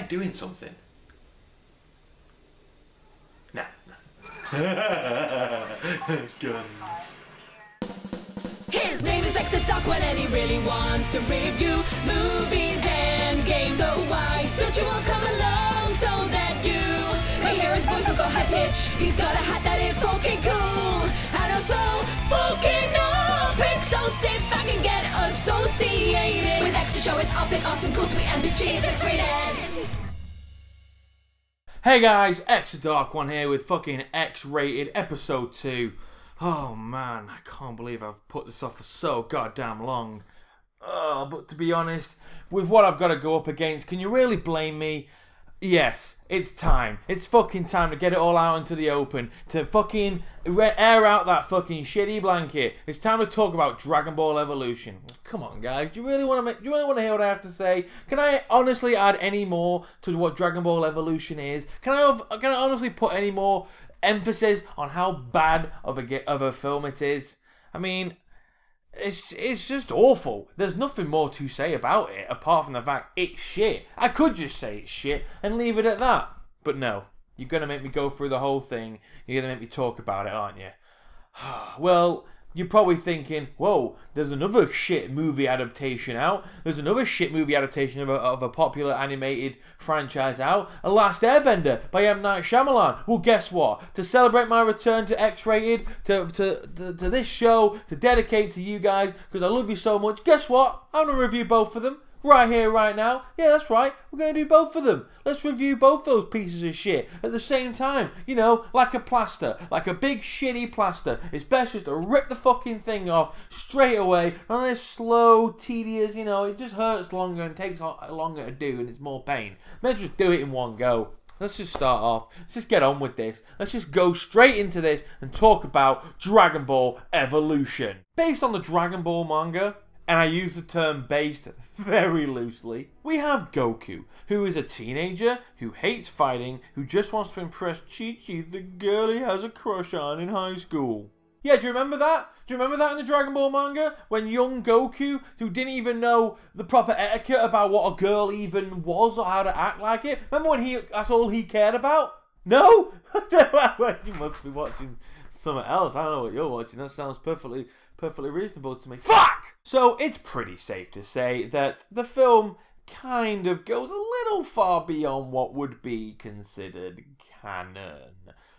doing something? Nah. Guns. His name is xthedarkone and he really wants to review movies and games. So why don't you all come along so that you may hear his voice will go high pitched. He's got a hat that is fucking cool and also fucking epic. So sit back and get associated with X to show his epic, awesome, cool, sweet, and bitchy. It's X-rated. Hey guys, xthedarkone here with fucking X-rated episode 2. Oh man, I can't believe I've put this off for so goddamn long. But to be honest, with what I've got to go up against, can you really blame me? Yes, it's time. It's fucking time to get it all out into the open. To fucking air out that fucking shitty blanket. It's time to talk about Dragon Ball Evolution. Come on, guys. Do you really want to hear what I have to say? Can I honestly add any more to what Dragon Ball Evolution is? Can I honestly put any more emphasis on how bad of a film it is? I mean, it's just awful. There's nothing more to say about it apart from the fact it's shit. I could just say it's shit and leave it at that. But no, you're going to make me go through the whole thing. You're going to make me talk about it, aren't you? Well, you're probably thinking, whoa, there's another shit movie adaptation out. There's another shit movie adaptation of a popular animated franchise out. A Last Airbender by M. Night Shyamalan. Well, guess what? To celebrate my return to X-rated, to this show, to dedicate to you guys, because I love you so much, guess what? I'm going to review both of them. Right here, right now. Yeah, that's right. We're going to do both of them. Let's review both those pieces of shit at the same time. You know, like a plaster. Like a big shitty plaster. It's best just to rip the fucking thing off straight away. Not this slow, tedious, you know, it just hurts longer and takes longer to do and it's more pain. Let's just do it in one go. Let's just start off. Let's just get on with this. Let's just go straight into this and talk about Dragon Ball Evolution. Based on the Dragon Ball manga, and I use the term based very loosely, we have Goku, who is a teenager who hates fighting, who just wants to impress Chi-Chi, the girl he has a crush on in high school. Yeah, do you remember that? Do you remember that in the Dragon Ball manga? When young Goku, who didn't even know the proper etiquette about what a girl even was or how to act like it? Remember when that's all he cared about? No? You must be watching something else. I don't know what you're watching. That sounds perfectly reasonable to me. Fuck! So it's pretty safe to say that the film kind of goes a little far beyond what would be considered canon.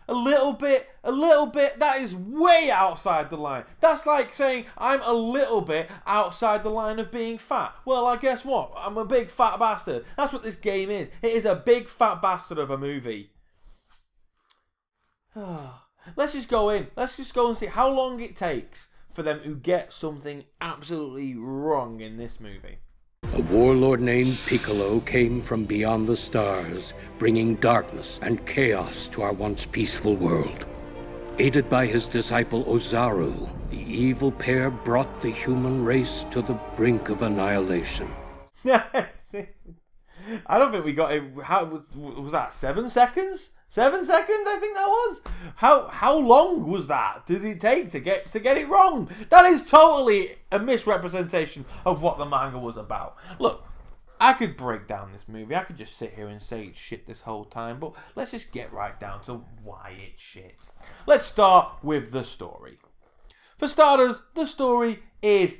A little bit, that is way outside the line. That's like saying I'm a little bit outside the line of being fat. Well, I guess what? I'm a big fat bastard. That's what this game is. It is a big fat bastard of a movie. Let's just go in. Let's just go and see how long it takes for them to get something absolutely wrong in this movie. A warlord named Piccolo came from beyond the stars, bringing darkness and chaos to our once peaceful world. Aided by his disciple Ozaru, the evil pair brought the human race to the brink of annihilation. I don't think we got it. How was that? 7 seconds? 7 seconds, I think that was. How long was that? Did it take to get it wrong? That is totally a misrepresentation of what the manga was about. Look, I could break down this movie. I could just sit here and say it's shit this whole time, but let's just get right down to why it's shit. Let's start with the story. For starters, the story is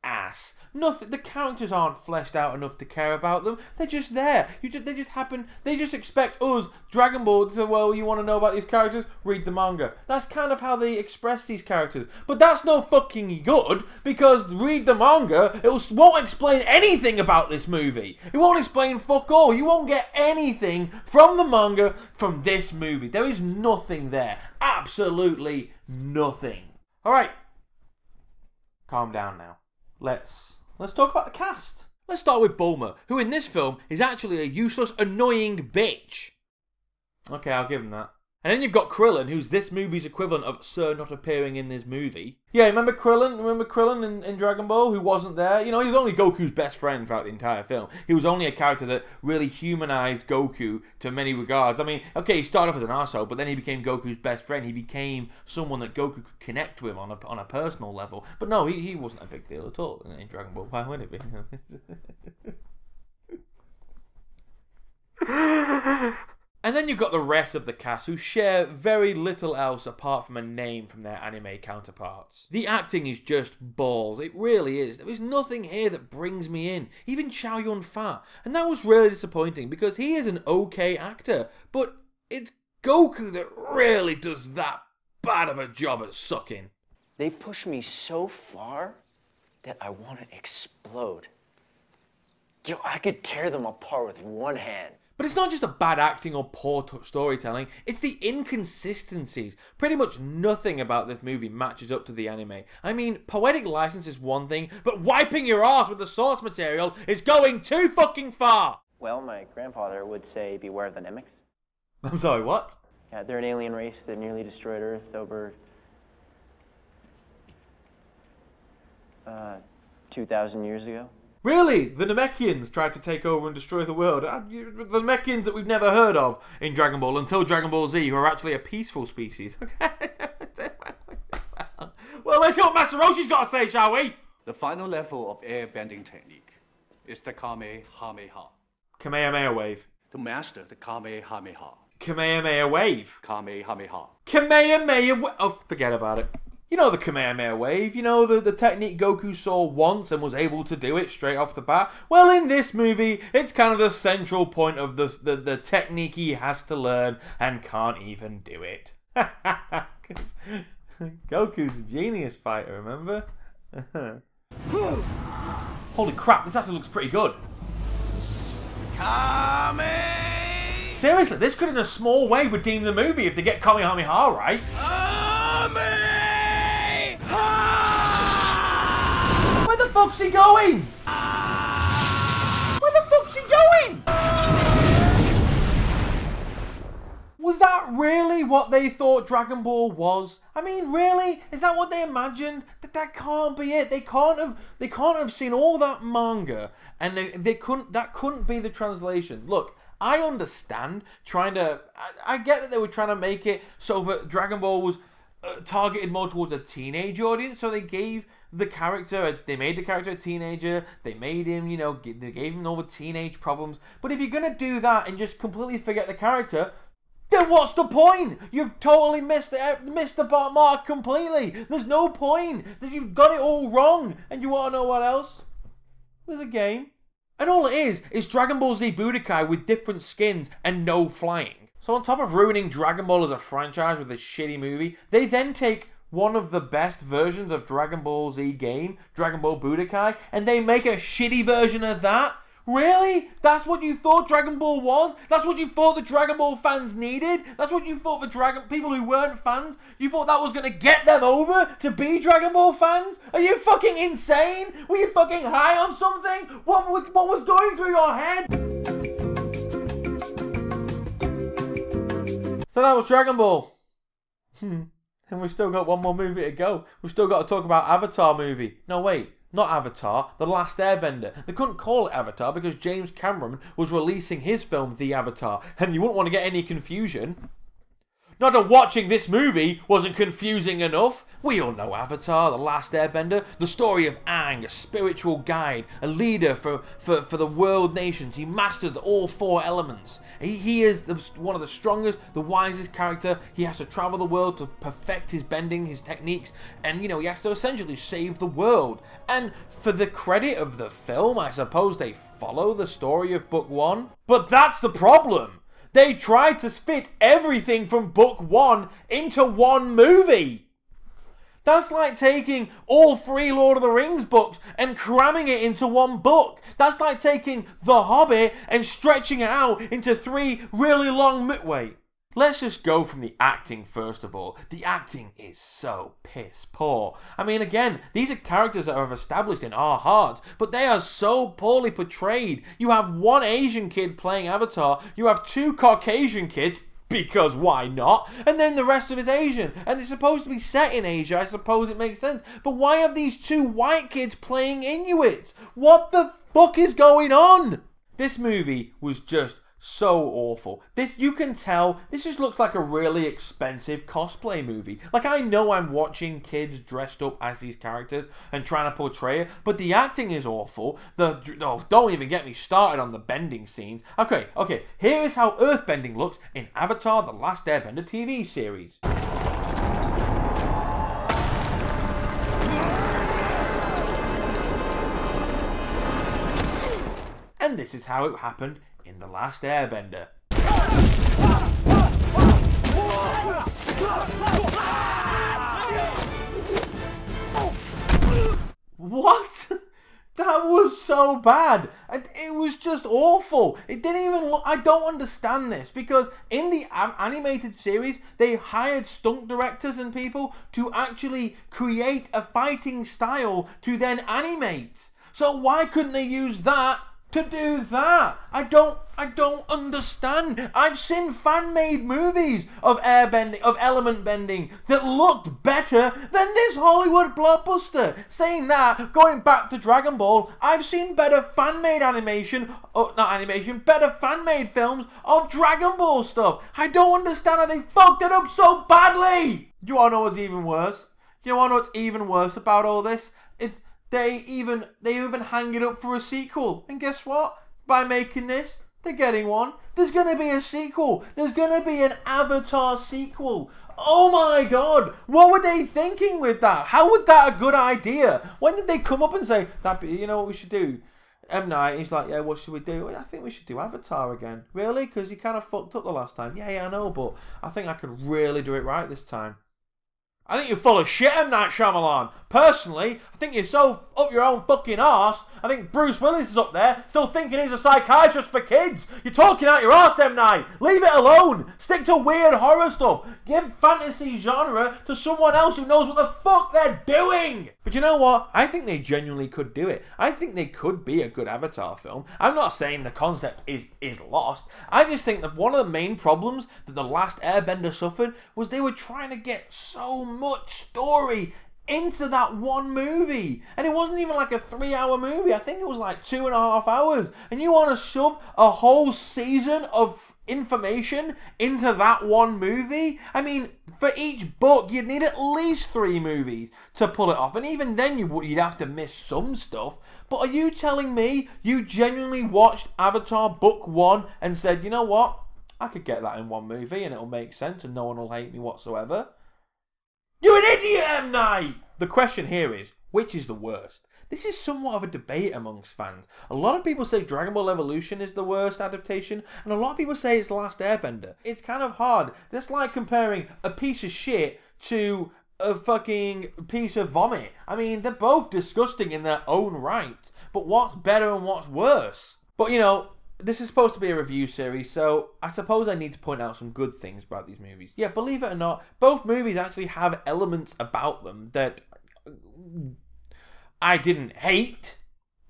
ass. Nothing. The characters aren't fleshed out enough to care about them. They're just there. They just expect us, Dragon Ball, to say, well, you want to know about these characters? Read the manga. That's kind of how they express these characters. But that's no fucking good, because read the manga, it won't explain anything about this movie. It won't explain fuck all. You won't get anything from the manga from this movie. There is nothing there. Absolutely nothing. Alright. Calm down now. Let's talk about the cast. Let's start with Bulma, who in this film is actually a useless, annoying bitch. Okay, I'll give him that. And then you've got Krillin, who's this movie's equivalent of Sir not appearing in this movie. Yeah, remember Krillin? Remember Krillin in Dragon Ball, who wasn't there? You know, he was only Goku's best friend throughout the entire film. He was only a character that really humanized Goku to many regards. I mean, okay, he started off as an arsehole, but then he became Goku's best friend. He became someone that Goku could connect with on a personal level. But no, he wasn't a big deal at all in Dragon Ball. Why would it be? And then you've got the rest of the cast who share very little else apart from a name from their anime counterparts. The acting is just balls, it really is. There is nothing here that brings me in, even Chow Yun-fat, and that was really disappointing because he is an okay actor, but it's Goku that really does that bad of a job at sucking. They push me so far that I want to explode. Yo, I could tear them apart with one hand. But it's not just a bad acting or poor storytelling, it's the inconsistencies. Pretty much nothing about this movie matches up to the anime. I mean, poetic license is one thing, but wiping your ass with the source material is going too fucking far! Well, my grandfather would say, beware of the Nemeks. I'm sorry, what? Yeah, they're an alien race that nearly destroyed Earth over 2,000 years ago. Really? The Namekians tried to take over and destroy the world. The Namekians that we've never heard of in Dragon Ball until Dragon Ball Z, who are actually a peaceful species. Okay. Well, let's hear what Master Roshi's got to say, shall we? The final level of airbending technique is the Kamehameha. Kamehameha wave. To master the Kamehameha. Kamehameha wave. Kamehameha. Kamehameha oh, forget about it. You know the Kamehameha wave, you know the technique Goku saw once and was able to do it straight off the bat. Well, in this movie, it's kind of the central point of the technique he has to learn and can't even do it. Goku's a genius fighter, remember? Holy crap, this actually looks pretty good. Seriously, this could in a small way redeem the movie if they get Kamehameha right. Where the fuck's he going? Where the fuck's he going? Was that really what they thought Dragon Ball was? I mean, really? Is that what they imagined? That can't be it. They can't have seen all that manga and that couldn't be the translation. Look, I understand I get that they were trying to make it so that Dragon Ball was targeted more towards a teenage audience, so they gave the character, they made the character a teenager, they made him, you know, they gave him all the teenage problems. But if you're gonna do that and just completely forget the character, then what's the point? You've totally missed the mark completely. There's no point. You've got it all wrong. And you want to know what else? There's a game. And all it is Dragon Ball Z Budokai with different skins and no flying. So on top of ruining Dragon Ball as a franchise with this shitty movie, they then take one of the best versions of Dragon Ball Z game, Dragon Ball Budokai, and they make a shitty version of that? Really? That's what you thought Dragon Ball was? That's what you thought the Dragon Ball fans needed? That's what you thought the people who weren't fans? You thought that was going to get them over to be Dragon Ball fans? Are you fucking insane? Were you fucking high on something? What was going through your head? So that was Dragon Ball. And we've still got one more movie to go. We've still got to talk about Avatar movie. No, wait. Not Avatar, The Last Airbender. They couldn't call it Avatar because James Cameron was releasing his film The Avatar, and you wouldn't want to get any confusion. Not that watching this movie wasn't confusing enough. We all know Avatar, The Last Airbender, the story of Aang, a spiritual guide, a leader for the world nations. He mastered all four elements. He is one of the strongest, the wisest character. He has to travel the world to perfect his bending, his techniques, and, you know, he has to essentially save the world. And for the credit of the film, I suppose they follow the story of Book 1. But that's the problem. They tried to fit everything from Book 1 into one movie. That's like taking all three Lord of the Rings books and cramming it into one book. That's like taking The Hobbit and stretching it out into three really long Wait. Let's just go from the acting first of all. The acting is so piss poor. I mean, again, these are characters that are established in our hearts, but they are so poorly portrayed. You have one Asian kid playing Avatar, you have two Caucasian kids, because why not? And then the rest of it's Asian. And it's supposed to be set in Asia, I suppose it makes sense. But why have these two white kids playing Inuits? What the fuck is going on? This movie was just so awful. This, you can tell, this just looks like a really expensive cosplay movie. Like, I know I'm watching kids dressed up as these characters and trying to portray it, but the acting is awful. Don't even get me started on the bending scenes. Okay, here is how earthbending looks in Avatar: The Last Airbender TV series. And this is how it happened in The Last Airbender. What? That was so bad. It was just awful. It didn't even look... I don't understand this, because in the animated series, they hired stunt directors and people to actually create a fighting style to then animate. So why couldn't they use that to do that? I don't understand. I've seen fan-made movies of airbending, of element bending, that looked better than this Hollywood blockbuster. Saying that, going back to Dragonball, I've seen better fan-made better fan-made films of Dragon Ball stuff. I don't understand how they fucked it up so badly. Do you want to know what's even worse? Do you want to know what's even worse about all this? They even hang it up for a sequel. And guess what? By making this, they're getting one. There's going to be a sequel. There's going to be an Avatar sequel. Oh my god. What were they thinking with that? How was that a good idea? When did they come up and say, you know what we should do? M. Night, he's like, yeah, what should we do? I think we should do Avatar again. Really? Because you kind of fucked up the last time. Yeah, I know, but I think I could really do it right this time. I think you're full of shit, M. Night Shyamalan. Personally, I think you're so up your own fucking arse. I think Bruce Willis is up there, still thinking he's a psychiatrist for kids. You're talking out your arse, M. Night. Leave it alone. Stick to weird horror stuff. Give fantasy genre to someone else who knows what the fuck they're doing. But you know what? I think they genuinely could do it. I think they could be a good Avatar film. I'm not saying the concept is lost. I just think that one of the main problems that The Last Airbender suffered was they were trying to get so much story into that one movie. And it wasn't even like a 3-hour movie. I think it was like 2.5 hours. And you want to shove a whole season of information into that one movie? I mean, for each book, you'd need at least 3 movies to pull it off. And even then, you'd have to miss some stuff. But are you telling me you genuinely watched Avatar Book 1 and said, you know what? I could get that in one movie and it'll make sense and no one will hate me whatsoever? You're an idiot, M. Night! The question here is, which is the worst? This is somewhat of a debate amongst fans. A lot of people say Dragon Ball Evolution is the worst adaptation, and a lot of people say it's The Last Airbender. It's kind of hard. That's like comparing a piece of shit to a fucking piece of vomit. I mean, they're both disgusting in their own right, but what's better and what's worse? But you know, this is supposed to be a review series, so I suppose I need to point out some good things about these movies. Yeah, believe it or not, both movies actually have elements about them that I didn't hate.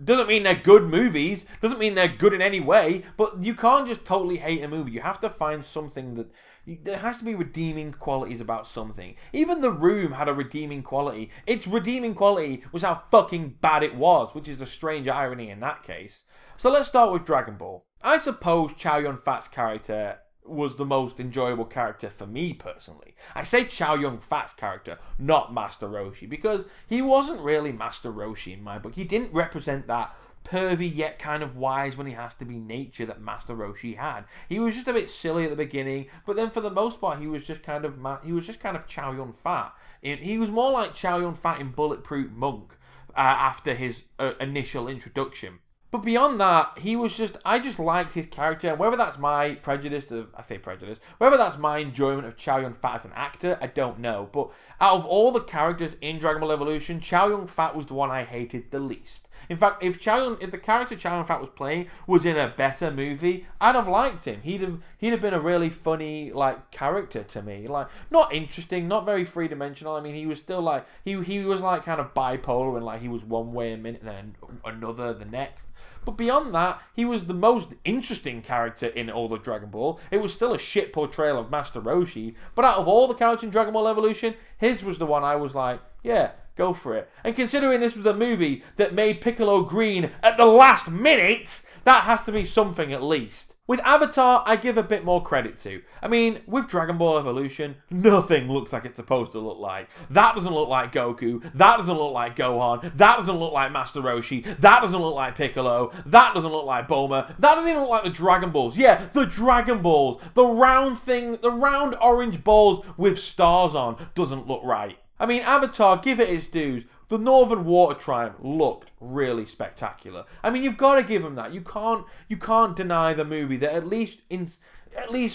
Doesn't mean they're good movies, doesn't mean they're good in any way, but you can't just totally hate a movie. You have to find something that... There has to be redeeming qualities about something. Even The Room had a redeeming quality. Its redeeming quality was how fucking bad it was, which is a strange irony in that case. So let's start with Dragon Ball. I suppose Chow Yun-Fat's character was the most enjoyable character for me personally. I say Chow Yun-Fat's character, not Master Roshi, because he wasn't really Master Roshi in my book. He didn't represent that pervy yet kind of wise when he has to be nature that Master Roshi had. He was just a bit silly at the beginning, but then for the most part he was just kind of Chow Yun-Fat. He was more like Chow Yun-Fat in Bulletproof Monk after his initial introduction. But beyond that, he was just... I just liked his character. And whether that's my prejudice of... I say prejudice. Whether that's my enjoyment of Chow Yun-Fat as an actor, I don't know. But out of all the characters in Dragon Ball Evolution, Chow Yun-Fat was the one I hated the least. In fact, if the character Chow Yun-Fat was playing was in a better movie, I'd have liked him. He'd have been a really funny, like, character to me. Like, not interesting, not very three-dimensional. I mean, he was still, like... He was, like, kind of bipolar and, like, he was one way a minute and then another the next. But beyond that, he was the most interesting character in all of Dragon Ball. It was still a shit portrayal of Master Roshi, but out of all the characters in Dragon Ball Evolution, his was the one I was like, yeah, Go for it. And considering this was a movie that made Piccolo green at the last minute, that has to be something at least. With Avatar, I give a bit more credit to. I mean, with Dragon Ball Evolution, nothing looks like it's supposed to look like. That doesn't look like Goku. That doesn't look like Gohan. That doesn't look like Master Roshi. That doesn't look like Piccolo. That doesn't look like Bulma. That doesn't even look like the Dragon Balls. Yeah, the Dragon Balls. The round thing, the round orange balls with stars on doesn't look right. I mean, Avatar, give it its dues. The Northern Water Tribe looked really spectacular. I mean, you've got to give them that. You can't deny the movie that at least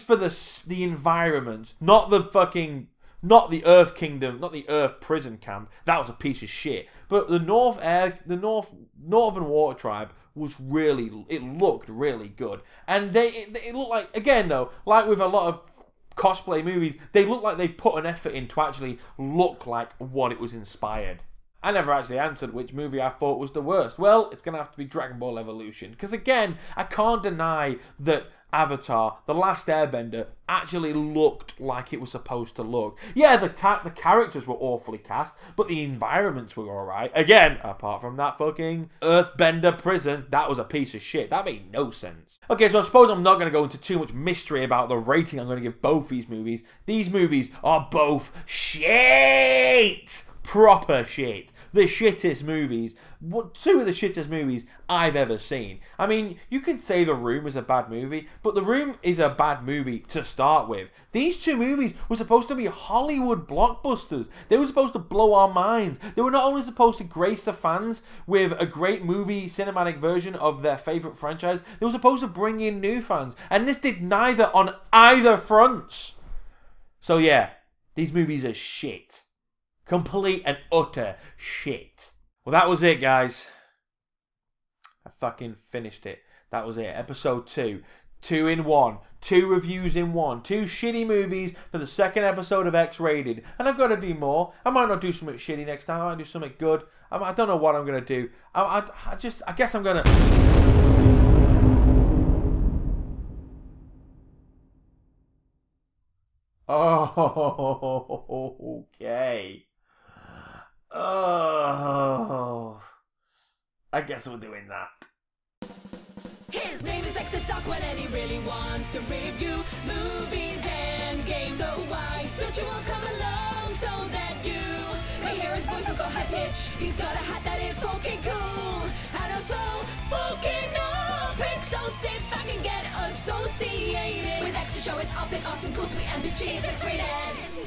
for the environment, not the Earth Kingdom, not the Earth prison camp. That was a piece of shit. But the Northern Water Tribe it looked really good, and it looked like, again though, like with a lot of cosplay movies, they look like they put an effort in to actually look like what it was inspired. I never actually answered which movie I thought was the worst. Well, it's going to have to be Dragon Ball Evolution. Because again, I can't deny that Avatar, The Last Airbender, actually looked like it was supposed to look. Yeah, the characters were awfully cast, but the environments were alright. Again, apart from that fucking Earthbender prison, that was a piece of shit. That made no sense. Okay, so I suppose I'm not going to go into too much mystery about the rating I'm going to give both these movies. These movies are both shit! Proper shit. The shittest movies. Two of the shittest movies I've ever seen. I mean, you can say The Room is a bad movie, but The Room is a bad movie to start with. These two movies were supposed to be Hollywood blockbusters. They were supposed to blow our minds. They were not only supposed to grace the fans with a great movie cinematic version of their favourite franchise, they were supposed to bring in new fans. And this did neither on either fronts. So yeah, these movies are shit. Complete and utter shit. Well, that was it, guys. I fucking finished it. That was it. Episode 2. 2 in 1. 2 reviews in 1. 2 shitty movies for the second episode of X-Rated. And I've got to do more. I might not do something shitty next time. I might do something good. I don't know what I'm going to do. I guess I'm going to... Oh, okay. Oh, I guess we're doing that. His name is xthedarkone and he really wants to review movies and games. So why don't you all come along so that you may hear his voice will go high pitched. He's got a hat that is fucking cool and also fucking epic. So sit back and get associated with X to show his epic, awesome, cool, sweet, and bitchy. It's X-rated.